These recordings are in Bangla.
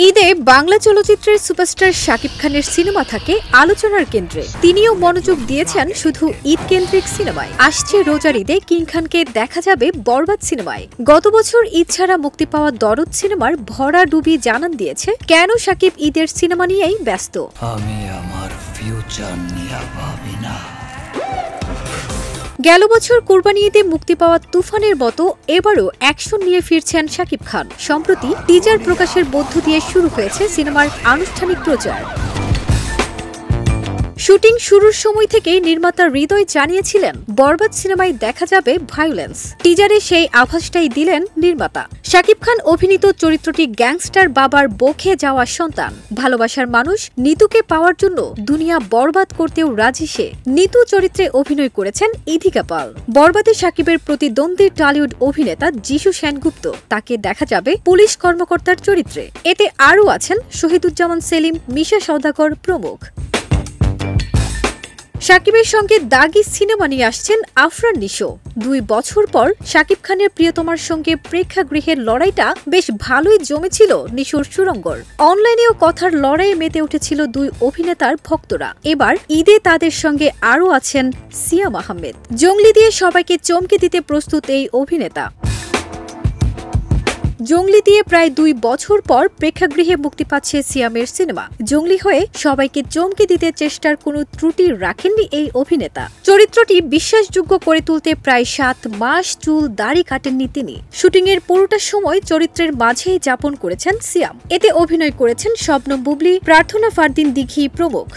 ঈদে বাংলা চলচ্চিত্রের সুপারস্টার শাকিব খানের সিনেমা থাকে আলোচনার কেন্দ্রে। তিনিও মনোযোগ দিয়েছেন শুধু ঈদ কেন্দ্রিক সিনেমায়। আসছে রোজার ঈদে কিং খানকে দেখা যাবে বরবাদ সিনেমায়। গত বছর ঈদ ছাড়া মুক্তি পাওয়া দরদ সিনেমার ভরা ডুবি জানান দিয়েছে কেন শাকিব ঈদের সিনেমা নিয়েই ব্যস্ত। আমি আমার ফিউচার নিয়ে ভাবি না। গেল বছর কুরবানি ঈদে মুক্তি পাওয়া তুফানের মতো এবারও অ্যাকশন নিয়ে ফিরছেন শাকিব খান। সম্প্রতি টিজার প্রকাশের মধ্য দিয়ে শুরু হয়েছে সিনেমার আনুষ্ঠানিক প্রচার। শুটিং শুরুর সময় থেকেই নির্মাতা হৃদয় জানিয়েছিলেন বরবাদ সিনেমায় দেখা যাবে ভায়োলেন্স। টিজারে সেই আভাসটাই দিলেন নির্মাতা। শাকিব খান অভিনীত চরিত্রটি গ্যাংস্টার বাবার বকে যাওয়া সন্তান। ভালোবাসার মানুষ নিতুকে পাওয়ার জন্য দুনিয়া বরবাদ করতেও রাজি সে। নিতু চরিত্রে অভিনয় করেছেন ইধিকা পাল। বরবাদে শাকিবের প্রতিদ্বন্দ্বী টলিউড অভিনেতা যিশু সেনগুপ্ত, তাকে দেখা যাবে পুলিশ কর্মকর্তার চরিত্রে। এতে আরও আছেন শহীদুজ্জামান সেলিম, মিশা সওদাগর প্রমুখ। শাকিবের সঙ্গে দাগি সিনেমা নিয়ে আসছেন আফরান নিশো। 2 বছর পর শাকিব খানের প্রিয়তমার সঙ্গে প্রেক্ষাগৃহের লড়াইটা বেশ ভালোই জমেছিল নিশোর সুরঙ্গর। অনলাইনেও কথার লড়াইয়ে মেতে উঠেছিল 2 অভিনেতার ভক্তরা। এবার ঈদে তাদের সঙ্গে আরও আছেন সিয়াম আহমেদ। জঙ্গলি দিয়ে সবাইকে চমকে দিতে প্রস্তুত এই অভিনেতা। জঙ্গলি দিয়ে প্রায় 2 বছর পর প্রেক্ষাগৃহে মুক্তি পাচ্ছে সিয়ামের সিনেমা। জঙ্গলি হয়ে সবাইকে চমকে দিতে চেষ্টার কোনো ত্রুটি রাখেননি এই অভিনেতা। চরিত্রটি বিশ্বাসযোগ্য করে তুলতে প্রায় 7 মাস চুল দাড়ি কাটেননি তিনি। শুটিংয়ের পুরোটা সময় চরিত্রের মাঝেই যাপন করেছেন সিয়াম। এতে অভিনয় করেছেন শবনম বুবলি, প্রার্থনা ফারদিন দিঘি প্রমুখ।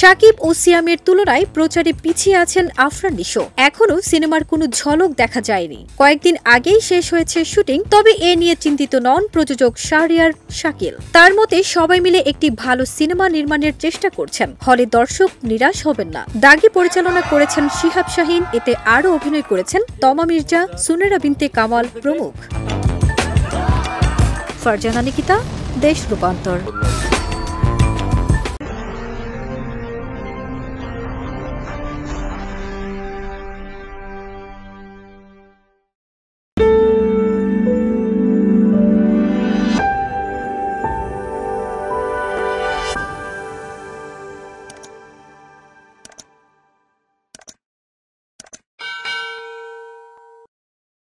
শাকিব ও সিয়ামের তুলনায় প্রচারে পিছিয়ে আছেন আফরান নিশো। এখনও সিনেমার কোনো ঝলক দেখা যায়নি। কয়েকদিন আগেই শেষ হয়েছে শুটিং। তবে এ নিয়ে চিন্তিত নন প্রযোজক শাহরিয়ার শাকিল। তার মতে সবাই মিলে একটি ভালো সিনেমা নির্মাণের চেষ্টা করছেন। হলে দর্শক নিরাশ হবেন না। দাগি পরিচালনা করেছেন শিহাব শাহিন। এতে আরও অভিনয় করেছেন তমা মির্জা, সুনেরা বিনতে কামাল প্রমুখ। ফারজানা নিকিতা, দেশ রূপান্তর।